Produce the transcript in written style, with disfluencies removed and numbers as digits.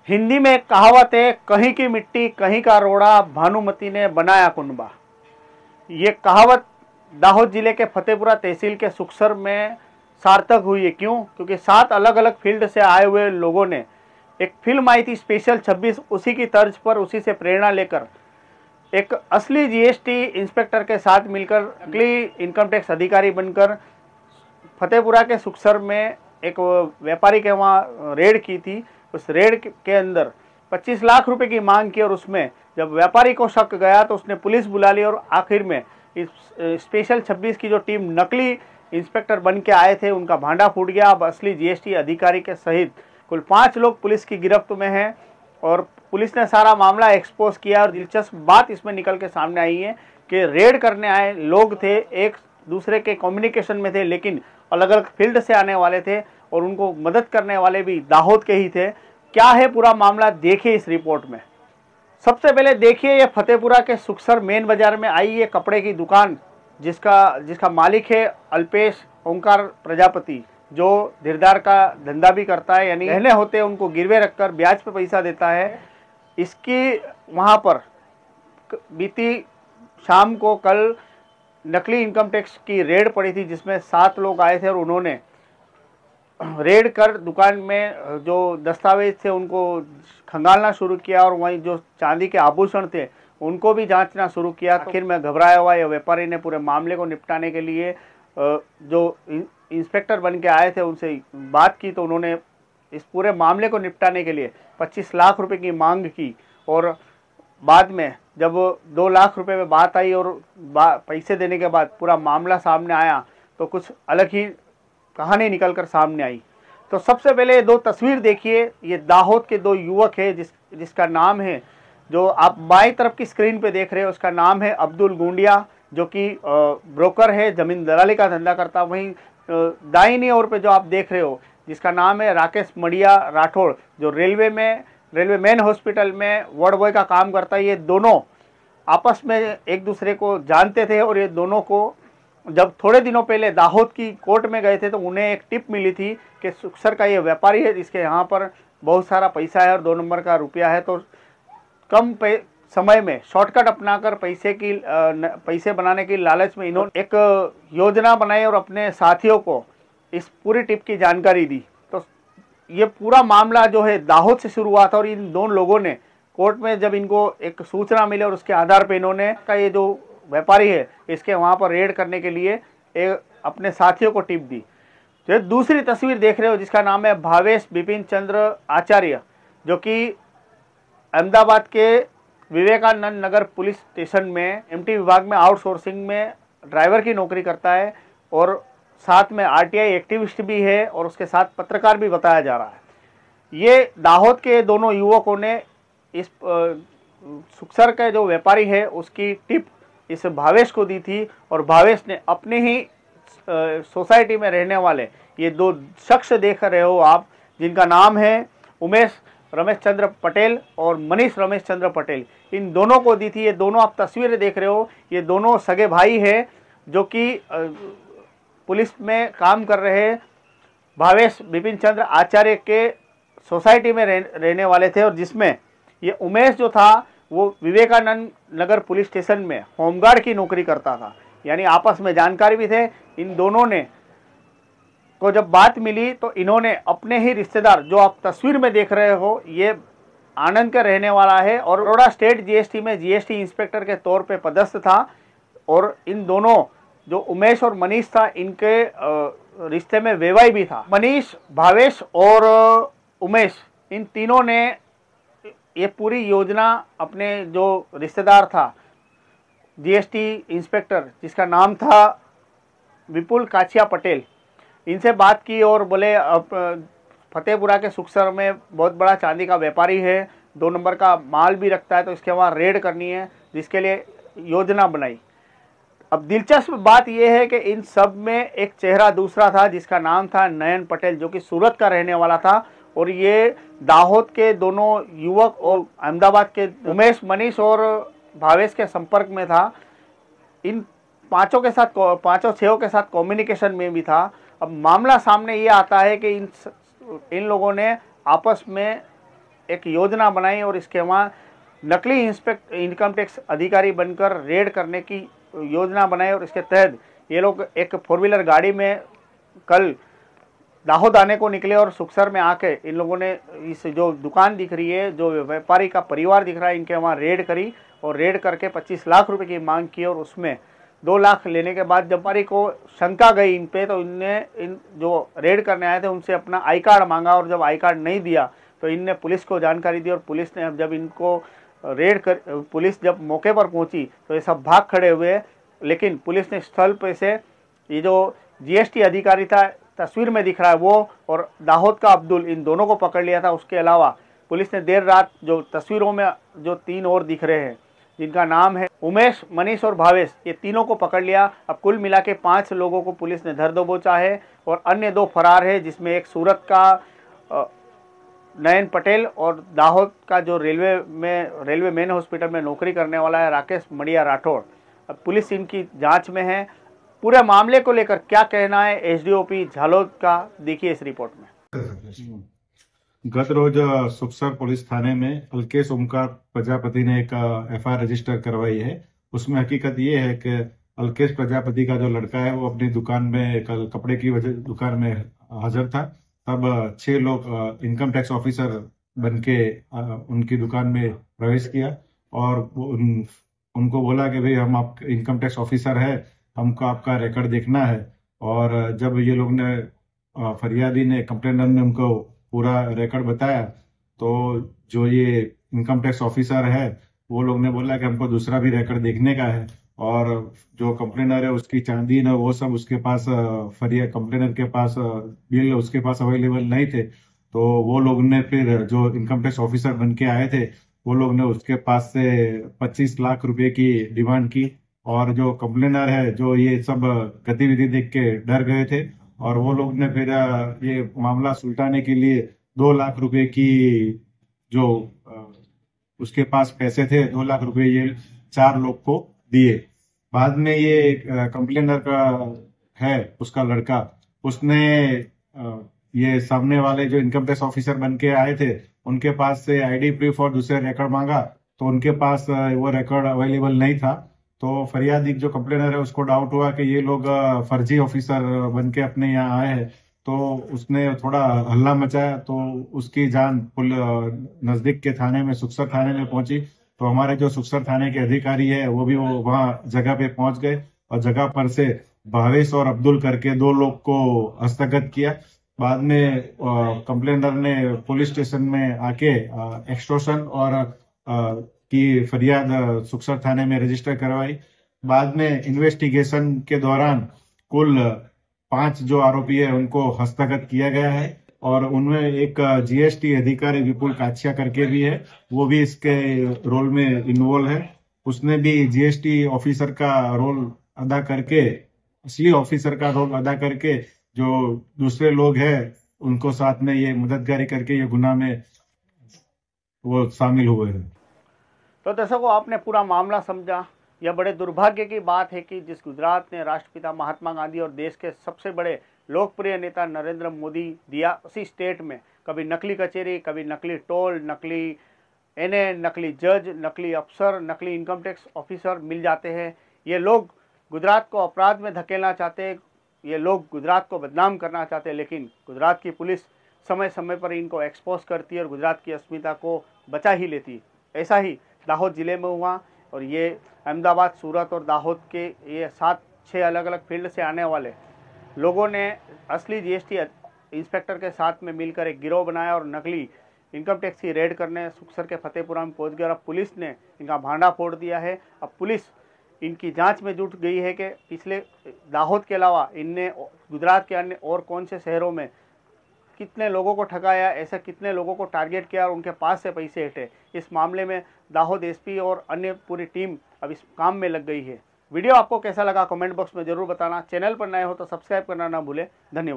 हिंदी में एक कहावत है, कहीं की मिट्टी कहीं का रोड़ा, भानुमति ने बनाया कुनबा। ये कहावत दाहोद जिले के फतेहपुरा तहसील के सुखसर में सार्थक हुई है। क्यों? क्योंकि 7 अलग अलग फील्ड से आए हुए लोगों ने एक फिल्म आई थी स्पेशल 26, उसी की तर्ज पर, उसी से प्रेरणा लेकर एक असली जीएसटी इंस्पेक्टर के साथ मिलकर नकली इनकम टैक्स अधिकारी बनकर फतेहपुरा के सुखसर में एक व्यापारी के वहाँ रेड की थी। उस रेड के अंदर 25 लाख रुपए की मांग की और उसमें जब व्यापारी को शक गया तो उसने पुलिस बुला ली और आखिर में इस स्पेशल 26 की जो टीम नकली इंस्पेक्टर बन के आए थे उनका भांडा फूट गया। अब असली जीएसटी अधिकारी के सहित कुल 5 लोग पुलिस की गिरफ्त में हैं और पुलिस ने सारा मामला एक्सपोज किया। और दिलचस्प बात इसमें निकल के सामने आई है कि रेड करने आए लोग थे, एक दूसरे के कम्युनिकेशन में थे, लेकिन अलग अलग फील्ड से आने वाले थे और उनको मदद करने वाले भी दाहोद के ही थे। क्या है पूरा मामला, देखिए इस रिपोर्ट में। सबसे पहले देखिए, ये फतेहपुरा के सुखसर मेन बाजार में आई ये कपड़े की दुकान, जिसका मालिक है अल्पेश ओंकार प्रजापति, जो धीरदार का धंधा भी करता है, यानी गहने होते हैं उनको गिरवे रखकर ब्याज पे पैसा देता है। इसकी वहाँ पर बीती शाम को कल नकली इनकम टैक्स की रेड पड़ी थी, जिसमें 7 लोग आए थे और उन्होंने रेड कर दुकान में जो दस्तावेज थे उनको खंगालना शुरू किया और वहीं जो चांदी के आभूषण थे उनको भी जांचना शुरू किया। आखिर में घबराया हुआ यह व्यापारी ने पूरे मामले को निपटाने के लिए जो इंस्पेक्टर बन के आए थे उनसे बात की, तो उन्होंने इस पूरे मामले को निपटाने के लिए 25 लाख रुपए की मांग की। और बाद में जब 2 लाख रुपए में बात आई और पैसे देने के बाद पूरा मामला सामने आया तो कुछ अलग ही कहानी निकल कर सामने आई। तो सबसे पहले 2 तस्वीर देखिए। ये दाहोद के 2 युवक है जिसका नाम है, जो आप बाईं तरफ की स्क्रीन पे देख रहे हो, उसका नाम है अब्दुल गुंडिया, जो कि ब्रोकर है, जमीन दलाली का धंधा करता। वहीं दाहिनी ओर पे जो आप देख रहे हो जिसका नाम है राकेश मड़िया राठौड़, जो रेलवे मेन हॉस्पिटल में वार्ड बॉय का काम करता है। ये दोनों आपस में एक दूसरे को जानते थे और ये दोनों को जब थोड़े दिनों पहले दाहोद की कोर्ट में गए थे तो उन्हें एक टिप मिली थी कि सुखसर का ये व्यापारी है जिसके यहाँ पर बहुत सारा पैसा है और 2 नंबर का रुपया है, तो कम समय में शॉर्टकट अपनाकर पैसे बनाने की लालच में इन्होंने एक योजना बनाई और अपने साथियों को इस पूरी टिप की जानकारी दी। तो ये पूरा मामला जो है दाहोद से शुरू हुआ था और इन 2 लोगों ने कोर्ट में जब इनको एक सूचना मिली और उसके आधार पर इन्होंने ये जो व्यापारी है इसके वहाँ पर रेड करने के लिए अपने साथियों को टिप दी। तो दूसरी तस्वीर देख रहे हो जिसका नाम है भावेश बिपिन चंद्र आचार्य, जो कि अहमदाबाद के विवेकानंद नगर पुलिस स्टेशन में एमटी विभाग में आउटसोर्सिंग में ड्राइवर की नौकरी करता है और साथ में आरटीआई एक्टिविस्ट भी है और उसके साथ पत्रकार भी बताया जा रहा है। ये दाहोद के दोनों युवकों ने इस सुखसर का जो व्यापारी है उसकी टिप इस भावेश को दी थी और भावेश ने अपने ही सोसाइटी में रहने वाले ये 2 शख्स देख रहे हो आप, जिनका नाम है उमेश रमेश चंद्र पटेल और मनीष रमेश चंद्र पटेल, इन दोनों को दी थी। ये दोनों आप तस्वीरें देख रहे हो, ये दोनों सगे भाई हैं जो कि पुलिस में काम कर रहे भावेश बिपिन चंद्र आचार्य के सोसाइटी में रहने वाले थे और जिसमें ये उमेश जो था वो विवेकानंद नगर पुलिस स्टेशन में होमगार्ड की नौकरी करता था, यानी आपस में जानकारी भी थे। इन दोनों ने को जब बात मिली तो इन्होंने अपने ही रिश्तेदार, जो आप तस्वीर में देख रहे हो, ये आनंद का रहने वाला है और बड़ौदा स्टेट जीएसटी में जीएसटी इंस्पेक्टर के तौर पे पदस्थ था और इन दोनों जो उमेश और मनीष था इनके रिश्ते में वेवाई भी था। मनीष, भावेश और उमेश, इन तीनों ने ये पूरी योजना अपने जो रिश्तेदार था जीएसटी इंस्पेक्टर जिसका नाम था विपुल काछिया पटेल, इनसे बात की और बोले अब फतेहपुरा के सुखसर में बहुत बड़ा चांदी का व्यापारी है, 2 नंबर का माल भी रखता है, तो इसके वहाँ रेड करनी है, जिसके लिए योजना बनाई। अब दिलचस्प बात यह है कि इन सब में एक चेहरा दूसरा था जिसका नाम था नयन पटेल, जो कि सूरत का रहने वाला था और ये दाहोद के दोनों युवक और अहमदाबाद के उमेश, मनीष और भावेश के संपर्क में था। इन 5 के साथ 5-6 के साथ कम्युनिकेशन में भी था। अब मामला सामने ये आता है कि इन लोगों ने आपस में एक योजना बनाई और इसके वहाँ नकली इनकम टैक्स अधिकारी बनकर रेड करने की योजना बनाई और इसके तहत ये लोग एक 4 व्हीलर गाड़ी में कल दाहोद आने को निकले और सुखसर में आके इन लोगों ने इस जो दुकान दिख रही है, जो व्यापारी का परिवार दिख रहा है, इनके वहाँ रेड करी और रेड करके 25 लाख रुपए की मांग की और उसमें 2 लाख लेने के बाद जब व्यापारी को शंका गई इन पे तो इनने इन जो रेड करने आए थे उनसे अपना आई कार्ड मांगा और जब आई कार्ड नहीं दिया तो इनने पुलिस को जानकारी दी और पुलिस ने जब इनको पुलिस जब मौके पर पहुंची तो ये सब भाग खड़े हुए, लेकिन पुलिस ने स्थल पे से ये जो जीएसटी अधिकारी था तस्वीर में दिख रहा है वो और दाहोद का अब्दुल, इन दोनों को पकड़ लिया था। उसके अलावा पुलिस ने देर रात जो तस्वीरों में जो 3 और दिख रहे हैं जिनका नाम है उमेश, मनीष और भावेश, ये तीनों को पकड़ लिया। अब कुल मिला के 5 लोगों को पुलिस ने धर दबोचा है और अन्य 2 फरार है, जिसमें एक सूरत का नयन पटेल और दाहोद का जो रेलवे मेन हॉस्पिटल में नौकरी करने वाला है राकेश मड़िया राठौड़। अब पुलिस इनकी जांच में है। पूरे मामले को लेकर क्या कहना है एसडीओपी झालोद का, देखिए इस रिपोर्ट में। गत रोज सुखसर पुलिस थाने में अल्केश ओमकार प्रजापति ने एक एफआईआर रजिस्टर करवाई है। उसमें हकीकत ये है कि अल्केश प्रजापति का जो लड़का है वो अपनी दुकान में कल कपड़े की दुकान में हाजिर था। तब 6 लोग इनकम टैक्स ऑफिसर बनके उनकी दुकान में प्रवेश किया और उनको बोला कि भाई हम आप इनकम टैक्स ऑफिसर है, हमको आपका रिकॉर्ड देखना है। और जब ये लोग ने फरियादी ने कंप्लेनर ने उनको पूरा रिकॉर्ड बताया तो जो ये इनकम टैक्स ऑफिसर है वो लोग ने बोला कि हमको दूसरा भी रिकॉर्ड देखने का है। और जो कंप्लेनर है उसकी चांदी न वो सब उसके पास कंप्लेनर के पास बिल उसके पास अवेलेबल नहीं थे। तो वो लोग ने फिर जो इनकम टैक्स ऑफिसर बन के आए थे वो लोग ने उसके पास से 25 लाख रुपए की डिमांड की। और जो कंप्लेनर है जो ये सब गतिविधि देख के डर गए थे और वो लोग ने फिर ये मामला सुलझाने के लिए 2 लाख रुपए की जो उसके पास पैसे थे 2 लाख रुपए ये 4 लोग को दिए। बाद में ये कंप्लेनर का है उसका लड़का, उसने ये सामने वाले जो इनकम टैक्स ऑफिसर बन के आए थे उनके पास से आईडी प्रूफ और दूसरे रिकॉर्ड मांगा तो उनके पास वो रिकॉर्ड अवेलेबल नहीं था। तो फरियादी जो कंप्लेनर है उसको डाउट हुआ कि ये लोग फर्जी ऑफिसर बन के अपने यहाँ आए हैं, तो उसने थोड़ा हल्ला मचाया। तो उसकी जान नजदीक के थाने में सुखसर थाने में पहुंची। तो हमारे जो सुखसर थाने के अधिकारी है वो भी वहाँ जगह पे पहुंच गए और जगह पर से भावेश और अब्दुल करके 2 लोग को हस्तगत किया। बाद में कंप्लेनर ने पुलिस स्टेशन में आके एक्सटॉर्शन और की फरियाद सुखसर थाने में रजिस्टर करवाई। बाद में इन्वेस्टिगेशन के दौरान कुल 5 जो आरोपी है उनको हस्तगत किया गया है और उनमें एक जीएसटी अधिकारी विपुल काछिया करके भी है, वो भी इसके रोल में इन्वॉल्व है। उसने भी जीएसटी ऑफिसर का रोल अदा करके, असली ऑफिसर का रोल अदा करके जो दूसरे लोग हैं उनको साथ में ये मददगारी करके ये गुनाह में वो शामिल हुए हैं। तो दर्शकों, आपने पूरा मामला समझा। यह बड़े दुर्भाग्य की बात है कि जिस गुजरात ने राष्ट्रपिता महात्मा गांधी और देश के सबसे बड़े लोकप्रिय नेता नरेंद्र मोदी दिया, उसी स्टेट में कभी नकली कचहरी, कभी नकली टोल, नकली एनए, नकली जज, नकली अफसर, नकली इनकम टैक्स ऑफिसर मिल जाते हैं। ये लोग गुजरात को अपराध में धकेलना चाहते हैं, ये लोग गुजरात को बदनाम करना चाहते हैं, लेकिन गुजरात की पुलिस समय समय पर इनको एक्सपोज करती है और गुजरात की अस्मिता को बचा ही लेती है। ऐसा ही दाहोद ज़िले में हुआ और ये अहमदाबाद, सूरत और दाहोद के ये 7-6 अलग अलग फील्ड से आने वाले लोगों ने असली जीएसटी इंस्पेक्टर के साथ में मिलकर एक गिरोह बनाया और नकली इनकम टैक्स की रेड करने सुखसर के फतेहपुरा में पहुंच गए और अब पुलिस ने इनका भांडा फोड़ दिया है। अब पुलिस इनकी जांच में जुट गई है कि पिछले दाहोद के अलावा इनने गुजरात के अन्य और कौन से शहरों में कितने लोगों को ठगाया, ऐसा कितने लोगों को टारगेट किया और उनके पास से पैसे हटे। इस मामले में दाहोद एसपी और अन्य पूरी टीम अब इस काम में लग गई है। वीडियो आपको कैसा लगा कमेंट बॉक्स में जरूर बताना। चैनल पर नए हो तो सब्सक्राइब करना ना भूलें। धन्यवाद।